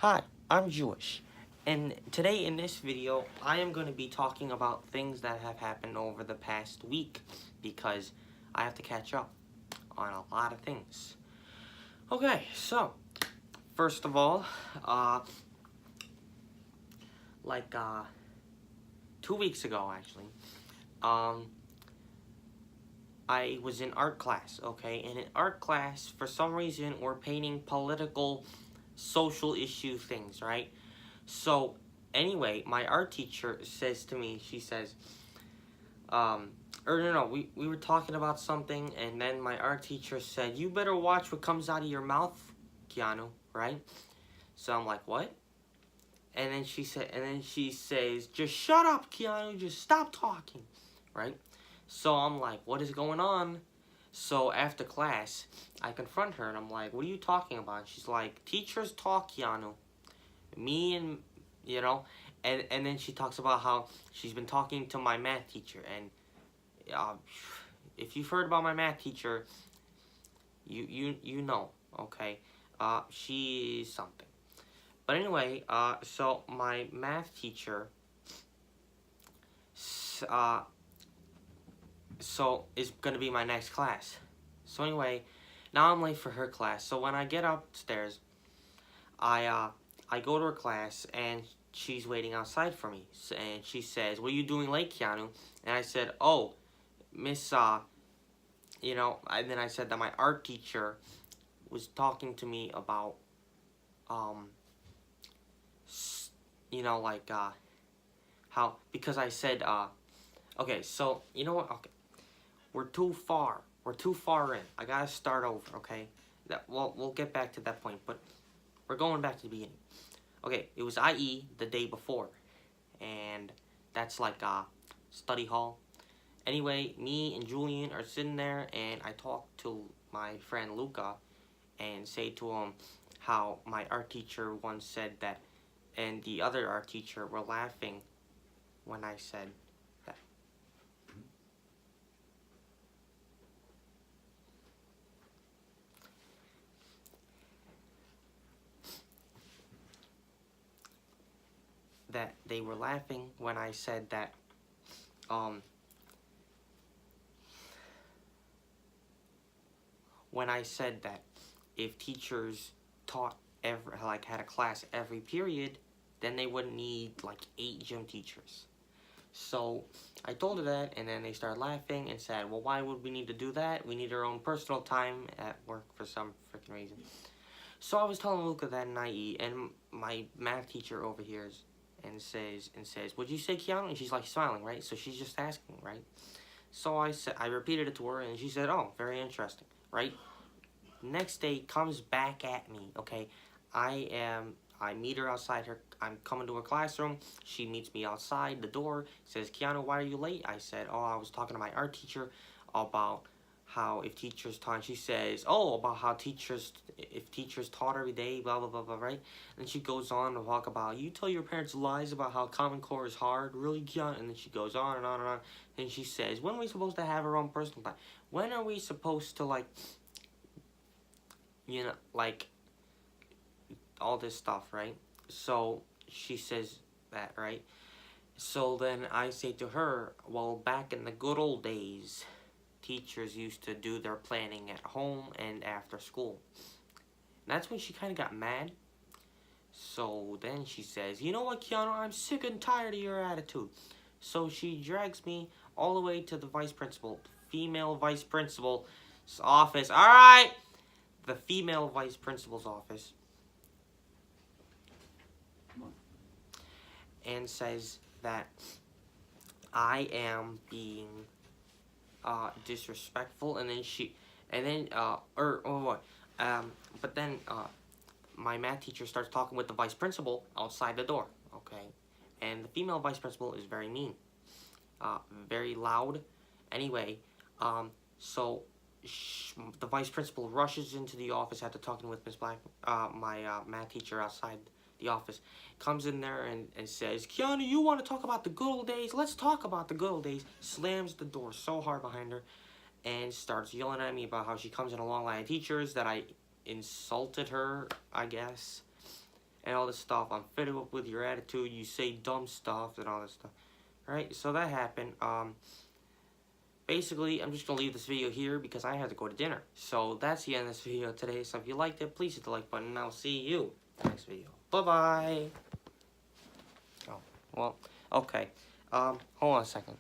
Hi, I'm Jewish, and today in this video, I am going to be talking about things that have happened over the past week because I have to catch up on a lot of things. Okay, so first of all, uh, like 2 weeks ago, actually, um, I was in art class. Okay, and in art class, for some reason, we're painting political, social issue things, right? So anyway, my art teacher says to me, she says, um, or no, we were talking about something, and then my art teacher said, "You better watch what comes out of your mouth, Keanu." Right? So I'm like, "What?" And then she says, "Just shut up, Keanu. Just stop talking." Right? So I'm like, "What is going on?" So after class, I confront her and I'm like, "What are you talking about?" And she's like, "Teachers talk, Keanu. Me and you know." And then she talks about how she's been talking to my math teacher, and uh, if you've heard about my math teacher, you know, okay, she's something. But anyway, so my math teacher, uh, so is gonna be my next class. So anyway, now I'm late for her class. So when I get upstairs, I uh, I go to her class and she's waiting outside for me. And she says, "What are you doing late, Keanu?" And I said, "Oh, Miss and then I said that my art teacher was talking to me about um like how, because I said okay, so you know what, okay, we're too far in. I gotta start over. Okay, that we'll get back to that point, but we're going back to the beginning. Okay, it was IE the day before, and that's like study hall. Anyway, me and Julian are sitting there, and I talk to my friend Luca and say to him how my art teacher once said that, and the other art teacher were laughing when I said that. That they were laughing when I said that um when I said that if teachers taught every, like, had a class every period, then they wouldn't need like 8 gym teachers. So I told her that, and then they started laughing and said, "Well, why would we need to do that? We need our own personal time at work for some freaking reason." So I was telling Luca that in IE, and my math teacher overhears and says, "What'd you say, Keanu?" And she's like smiling, right? So she's just asking, right? So I repeated it to her, and she said, "Oh, very interesting," right? Next day comes back at me. Okay, I meet her outside her. I'm coming to her classroom. She meets me outside the door. Says, "Keanu, why are you late?" I said, "Oh, I was talking to my art teacher about how if teachers taught." She says, "Oh, about how teachers if teachers taught every day, blah blah blah blah." Right? And she goes on to talk about, "You tell your parents lies about how Common Core is hard, really, Keanu?" And then she goes on and on and on. And she says, "When are we supposed to have our own personal time? When are we supposed to like all this stuff, right?" So she says that, right? So then I say to her, "Well, back in the good old days, teachers used to do their planning at home and after school." And that's when she kind of got mad. So then she says, "You know what, Keanu? I'm sick and tired of your attitude." So she drags me all the way to the vice principal, female vice principal's office. All right, the female vice principal's office, and says that I am being disrespectful, and then what? But then my math teacher starts talking with the vice principal outside the door. Okay, and the female vice principal is very mean, uh, very loud. Anyway, so the vice principal rushes into the office after talking with Miss Black, my math teacher outside the office, comes in there and says, "Keanu, you want to talk about the good old days? Let's talk about the good old days." Slams the door so hard behind her and starts yelling at me about how she comes in a long line of teachers, that I insulted her, I guess. and all this stuff. I'm fed up with your attitude. You say dumb stuff and all this stuff. Right? So that happened. Basically, I'm just going to leave this video here because I have to go to dinner. So that's the end of this video today. So if you liked it, please hit the like button, and I'll see you in the next video. Bye-bye. Oh, well, okay. Hold on a second.